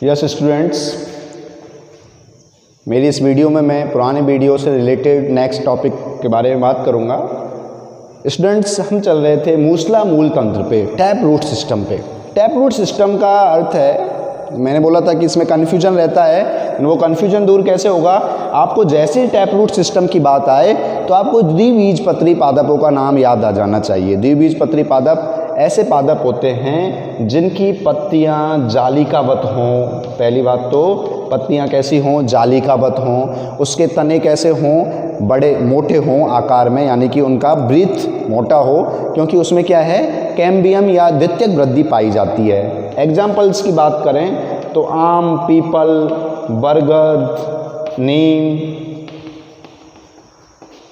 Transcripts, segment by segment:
Yes students, मेरी इस video में मैं पुराने वीडियो से रिलेटेड नेक्स्ट टॉपिक के बारे में बात करूंगा। स्टूडेंट्स, हम चल रहे थे मूसला मूल तंत्र पे, टैप रूट सिस्टम पे। टैप रूट सिस्टम का अर्थ है, मैंने बोला था कि इसमें कन्फ्यूजन रहता है, वो कन्फ्यूजन दूर कैसे होगा। आपको जैसे ही टैप रूट सिस्टम की बात आए तो आपको द्विबीजपत्री पादपों का नाम याद आ जाना चाहिए। द्विबीजपत्री पादप ऐसे पादप होते हैं जिनकी पत्तियां जालिकावत हों। पहली बात तो पत्तियां कैसी हों, जालिकावत हों। उसके तने कैसे हों, बड़े मोटे हों आकार में, यानी कि उनका ब्रीथ मोटा हो, क्योंकि उसमें क्या है, कैम्बियम या द्वितीयक वृद्धि पाई जाती है। एग्जाम्पल्स की बात करें तो आम, पीपल, बरगद, नीम,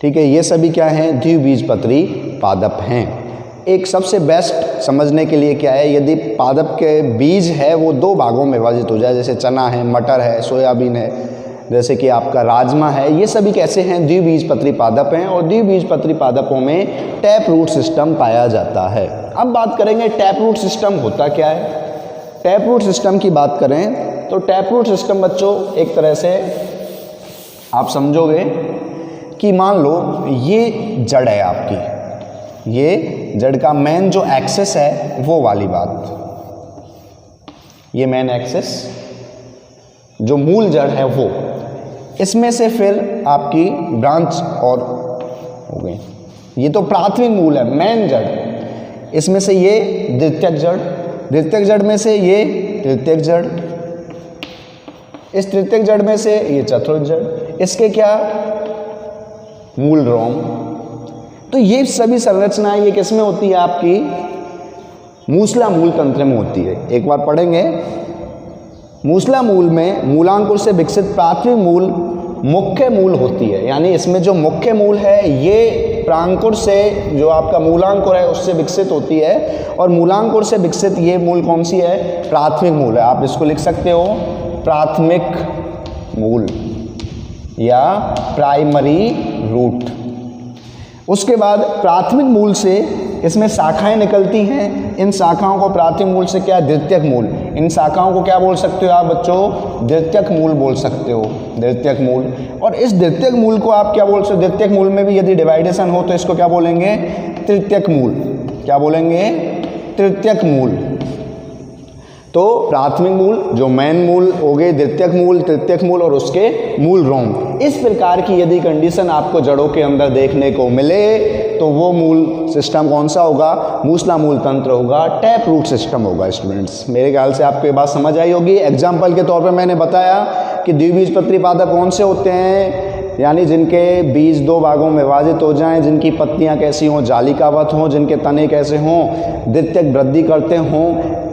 ठीक है, ये सभी क्या हैं, द्विबीजपत्री पादप हैं। एक सबसे बेस्ट समझने के लिए क्या है, यदि पादप के बीज है वो दो भागों में विभाजित हो जाए, जैसे चना है, मटर है, सोयाबीन है, जैसे कि आपका राजमा है, ये सभी कैसे हैं, द्विबीजपत्री पादप हैं। और द्विबीजपत्री पादपों में टैप रूट सिस्टम पाया जाता है। अब बात करेंगे टैप रूट सिस्टम होता क्या है। टैप रूट सिस्टम की बात करें तो टैप रूट सिस्टम बच्चों एक तरह से आप समझोगे कि मान लो ये जड़ है आपकी, ये जड़ का मेन जो एक्सेस है वो वाली बात, ये मेन एक्सेस जो मूल जड़ है वो, इसमें से फिर आपकी ब्रांच और हो गई। ये तो प्राथमिक मूल है, मेन जड़, इसमें से ये द्वितीयक जड़, द्वितीयक जड़ में से ये तृतीयक जड़, इस तृतीयक जड़ में से ये चतुर्थ जड़, इसके क्या, मूल रोम। तो ये सभी संरचनाएं ये किस में होती है, आपकी मूसला मूल तंत्र में होती है। एक बार पढ़ेंगे, मूसला मूल में मूलांकुर से विकसित प्राथमिक मूल मुख्य मूल होती है, यानी इसमें जो मुख्य मूल है ये प्रांकुर से, जो आपका मूलांकुर है उससे विकसित होती है, और मूलांकुर से विकसित ये मूल कौन सी है, प्राथमिक मूल है। आप इसको लिख सकते हो प्राथमिक मूल या प्राइमरी रूट। उसके बाद प्राथमिक मूल से इसमें शाखाएं निकलती हैं, इन शाखाओं को प्राथमिक मूल से क्या, द्वितीयक मूल, इन शाखाओं को क्या बोल सकते हो आप बच्चों, द्वितीयक मूल बोल सकते हो, द्वितीयक मूल। और इस द्वितीयक मूल को आप क्या बोल सकते हो, द्वितीयक मूल में भी यदि डिवाइडेशन हो तो इसको क्या बोलेंगे, तृतीयक मूल। क्या बोलेंगे, तृतीयक मूल। तो प्राथमिक मूल जो मेन मूल हो गए, द्वितीयक मूल, तृतीयक मूल और उसके मूल रोम। इस प्रकार की यदि कंडीशन आपको जड़ों के अंदर देखने को मिले तो वो मूल सिस्टम कौन सा होगा, मूसला मूल तंत्र होगा, टैप रूट सिस्टम होगा। स्टूडेंट्स, मेरे ख्याल से आपको ये बात समझ आई होगी। एग्जाम्पल के तौर पर मैंने बताया कि द्विबीजपत्री पादप कौन से होते हैं, यानी जिनके बीज दो भागों में विभाजित हो जाएं, जिनकी पत्तियां कैसी हों, जालिकावत हों, जिनके तने कैसे हों, द्वितीयक वृद्धि करते हों,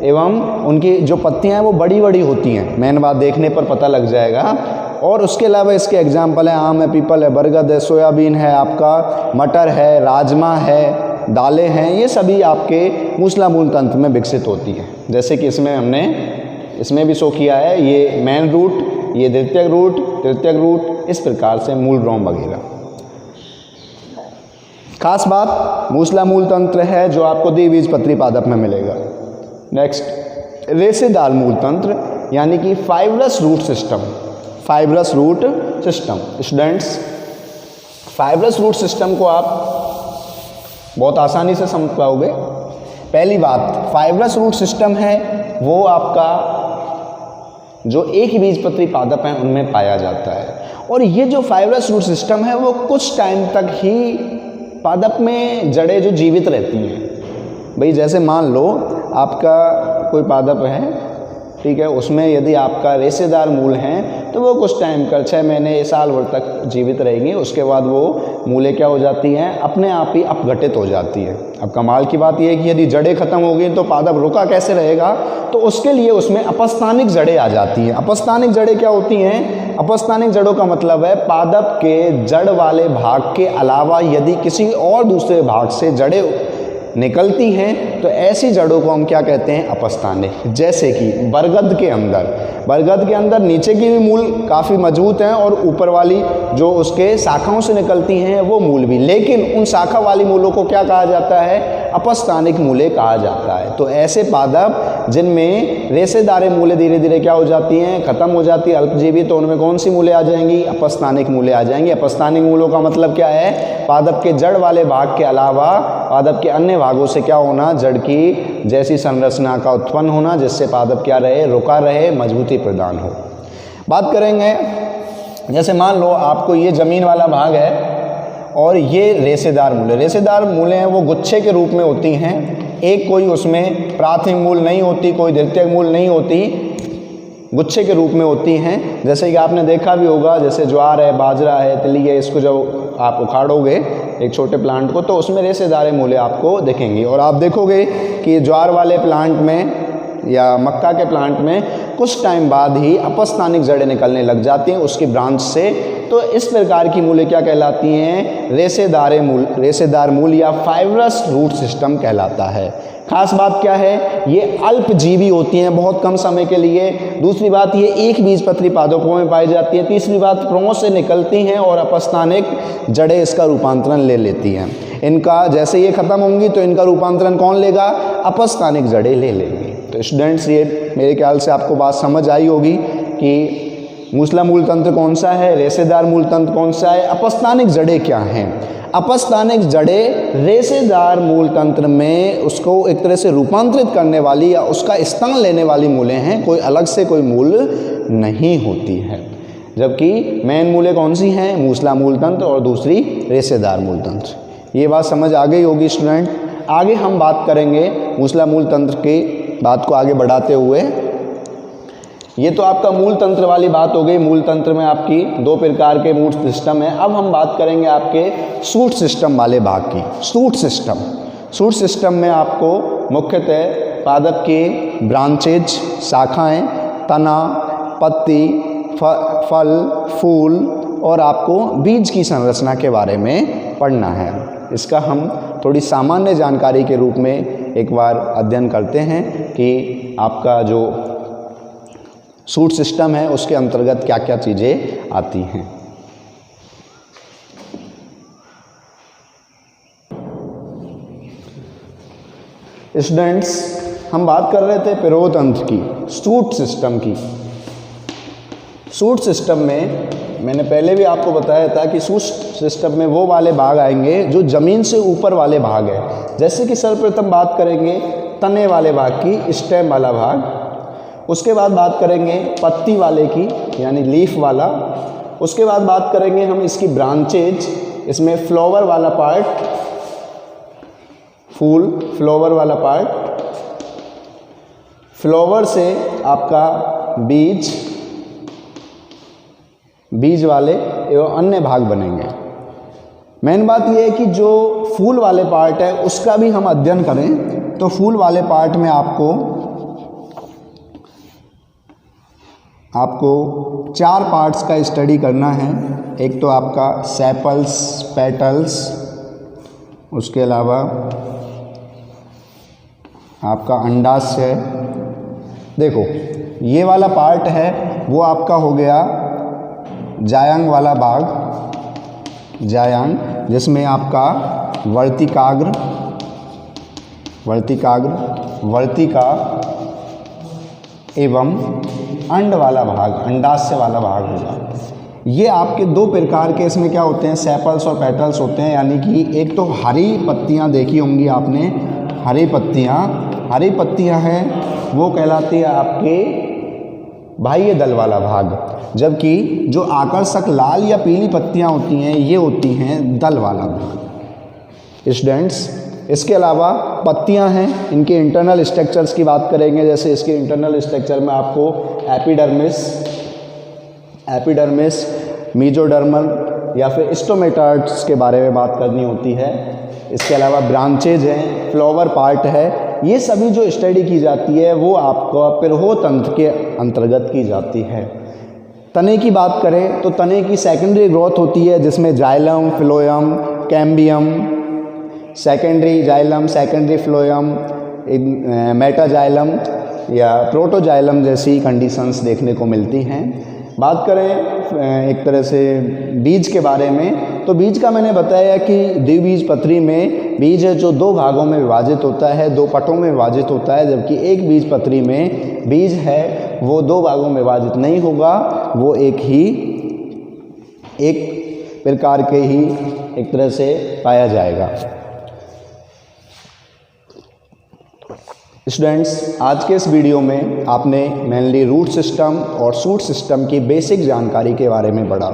एवं उनकी जो पत्तियां हैं वो बड़ी बड़ी होती हैं। मेन बात देखने पर पता लग जाएगा। और उसके अलावा इसके एग्जाम्पल हैं, आम है, पीपल है, बरगद है, सोयाबीन है, आपका मटर है, राजमा है, दालें हैं, ये सभी आपके मूसला मूल तंत्र में विकसित होती हैं। जैसे कि इसमें हमने इसमें भी शो किया है, ये मेन रूट, ये द्वितीयक रूट, तृतीयक रूट, इस प्रकार से मूल रोम वगैरह। खास बात मूसला मूल तंत्र है जो आपको द्विबीजपत्री पादप में मिलेगा। नेक्स्ट, रेशेदार मूल तंत्र, यानी कि fibrous root system. Fibrous root system, students, fibrous root system को आप बहुत आसानी से समझ पाओगे। पहली बात, फाइब्रस रूट सिस्टम है वो आपका जो एक ही बीजपत्री पादप हैं उनमें पाया जाता है। और ये जो फाइब्रस रूट सिस्टम है वो कुछ टाइम तक ही पादप में जड़ें जो जीवित रहती हैं। भाई जैसे मान लो आपका कोई पादप है, ठीक है, उसमें यदि आपका रेशेदार मूल हैं तो वो कुछ टाइम कर 6 महीने, साल भर तक जीवित रहेंगी। उसके बाद वो मूलें क्या हो जाती हैं, अपने आप ही अपघटित हो जाती है। अब कमाल की बात यह है कि यदि जड़ें खत्म हो गई तो पादप रुका कैसे रहेगा, तो उसके लिए उसमें अपस्थानिक जड़ें आ जाती हैं। अपस्थानिक जड़ें क्या होती हैं, अपस्थानिक जड़ों का मतलब है पादप के जड़ वाले भाग के अलावा यदि किसी और दूसरे भाग से जड़ें निकलती हैं तो ऐसी जड़ों को हम क्या कहते हैं, अपस्थानिक। जैसे कि बरगद के अंदर नीचे की भी मूल काफ़ी मजबूत हैं और ऊपर वाली जो उसके शाखाओं से निकलती हैं वो मूल भी, लेकिन उन शाखा वाली मूलों को क्या कहा जाता है, अपस्थानिक मूलें कहा जाता है। तो ऐसे पादप जिनमें रेशेदार मूलें धीरे धीरे क्या हो जाती हैं, खत्म हो जाती है, अल्पजीवी, तो उनमें कौन सी मूलें आ जाएंगी, अपस्थानिक मूलें आ जाएंगी। अपस्थानिक मूलों का मतलब क्या है, पादप के जड़ वाले भाग के अलावा पादप के अन्य भागों से क्या होना, जड़ की जैसी संरचना का उत्पन्न होना, जिससे पादप क्या रहे, रुका रहे, मजबूती प्रदान हो। बात करेंगे, जैसे मान लो आपको ये जमीन वाला भाग है और ये रेशेदार मूलें, रेशेदार मूलें हैं वो गुच्छे के रूप में होती हैं, एक कोई उसमें प्राथमिक मूल नहीं होती, कोई द्वितीयक मूल नहीं होती, गुच्छे के रूप में होती हैं। जैसे कि आपने देखा भी होगा, जैसे ज्वार है, बाजरा है, तिली है, इसको जब आप उखाड़ोगे एक छोटे प्लांट को तो उसमें रेशेदार मूलें आपको दिखेंगी। और आप देखोगे कि ज्वार वाले प्लांट में या मक्का के प्लांट में कुछ टाइम बाद ही अपस्थानिक जड़ें निकलने लग जाती हैं उसकी ब्रांच से। तो इस प्रकार की मूलें क्या कहलाती हैं, रेशेदार मूल या फाइब्रस रूट सिस्टम कहलाता है। खास बात क्या है, ये अल्पजीवी होती हैं, बहुत कम समय के लिए। दूसरी बात, ये एक बीजपत्री पादपों में पाई जाती है। तीसरी बात, प्रों से निकलती हैं और अपस्थानिक जड़ें इसका रूपांतरण ले लेती हैं। इनका जैसे ये खत्म होंगी तो इनका रूपांतरण कौन लेगा, अपस्थानिक जड़ें ले लेंगी। तो स्टूडेंट्स, ये मेरे ख्याल से आपको बात समझ आई होगी कि मूसला मूल तंत्र कौन सा है, रेशेदार मूल तंत्र कौन सा है, अपस्थानिक जड़ें क्या हैं। अपस्थानिक जड़ें रेशेदार मूल तंत्र में उसको एक तरह से रूपांतरित करने वाली या उसका स्थान लेने वाली मूलें हैं, कोई अलग से कोई मूल नहीं होती है। जबकि मेन मूलें कौन सी हैं, मूसला मूल तंत्र और दूसरी रेशेदार मूल तंत्र। ये बात समझ आ गई होगी स्टूडेंट। आगे हम बात करेंगे मूसला मूल तंत्र की बात को आगे बढ़ाते हुए। ये तो आपका मूल तंत्र वाली बात हो गई। मूल तंत्र में आपकी दो प्रकार के मूल सिस्टम है। अब हम बात करेंगे आपके सूट सिस्टम वाले भाग की। सूट सिस्टम में आपको मुख्यतः पादप के ब्रांचेज, शाखाएं, तना, पत्ती, फल, फूल और आपको बीज की संरचना के बारे में पढ़ना है। इसका हम थोड़ी सामान्य जानकारी के रूप में एक बार अध्ययन करते हैं कि आपका जो सूट सिस्टम है उसके अंतर्गत क्या क्या चीज़ें आती हैं। स्टूडेंट्स, हम बात कर रहे थे पिरोतंत्र की, सूट सिस्टम की। सूट सिस्टम में मैंने पहले भी आपको बताया था कि सूट सिस्टम में वो वाले भाग आएंगे जो ज़मीन से ऊपर वाले भाग है। जैसे कि सर्वप्रथम बात करेंगे तने वाले भाग की, स्टेम वाला भाग। उसके बाद बात करेंगे पत्ती वाले की, यानी लीफ वाला। उसके बाद बात करेंगे हम इसकी ब्रांचेज, इसमें फ्लावर वाला पार्ट, फूल फ्लावर वाला पार्ट, फ्लावर से आपका बीज वाले एवं अन्य भाग बनेंगे। मेन बात यह है कि जो फूल वाले पार्ट है उसका भी हम अध्ययन करें तो फूल वाले पार्ट में आपको 4 पार्ट्स का स्टडी करना है। एक तो आपका सेपल्स, पेटल्स, उसके अलावा आपका अंडाशय है। देखो, ये वाला पार्ट है वो आपका हो गया जायांग वाला भाग, जायांग, जिसमें आपका वर्तिकाग्र, वर्तिका एवं अंड वाला भाग, अंडाशय वाला भाग होगा। ये आपके 2 प्रकार के इसमें क्या होते हैं, सेपल्स और पेटल्स होते हैं। यानी कि एक तो हरी पत्तियां देखी होंगी आपने, हरी पत्तियां हैं वो कहलाती है आपके बाह्य दल वाला भाग, जबकि जो आकर्षक लाल या पीली पत्तियां होती हैं ये होती हैं दल वाला भाग। स्टूडेंट्स, इसके अलावा पत्तियां हैं, इनके इंटरनल स्ट्रक्चर्स की बात करेंगे। जैसे इसके इंटरनल स्ट्रक्चर में आपको एपिडर्मिस, मीजोडर्मल या फिर स्टोमेटाट्स के बारे में बात करनी होती है। इसके अलावा ब्रांचेज हैं, फ्लावर पार्ट है। ये सभी जो स्टडी की जाती है वो आपका पिरोतंत्र के अंतर्गत की जाती है। तने की बात करें तो तने की सेकेंडरी ग्रोथ होती है जिसमें xylem, phloem, cambium, secondary xylem, secondary phloem, metaxylem या प्रोटोजाइलम जैसी कंडीशंस देखने को मिलती हैं। बात करें एक तरह से बीज के बारे में, तो बीज का मैंने बताया कि द्विबीजपत्री में बीज है जो दो भागों में विभाजित होता है, दो पटों में विभाजित होता है, जबकि एक बीजपत्री में बीज है वो दो भागों में विभाजित नहीं होगा, वो एक प्रकार के ही एक तरह से पाया जाएगा। स्टूडेंट्स, आज के इस वीडियो में आपने मेनली रूट सिस्टम और शूट सिस्टम की बेसिक जानकारी के बारे में पढ़ा।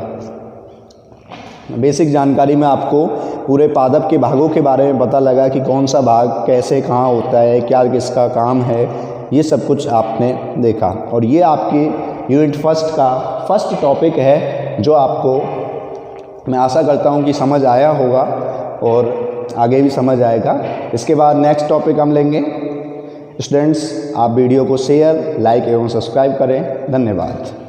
बेसिक जानकारी में आपको पूरे पादप के भागों के बारे में पता लगा कि कौन सा भाग कैसे कहाँ होता है, क्या किसका काम है, ये सब कुछ आपने देखा। और ये आपकी यूनिट फर्स्ट का फर्स्ट टॉपिक है जो आपको मैं आशा करता हूँ कि समझ आया होगा और आगे भी समझ आएगा। इसके बाद नेक्स्ट टॉपिक हम लेंगे। स्टूडेंट्स, आप वीडियो को शेयर, लाइक एवं सब्सक्राइब करें। धन्यवाद।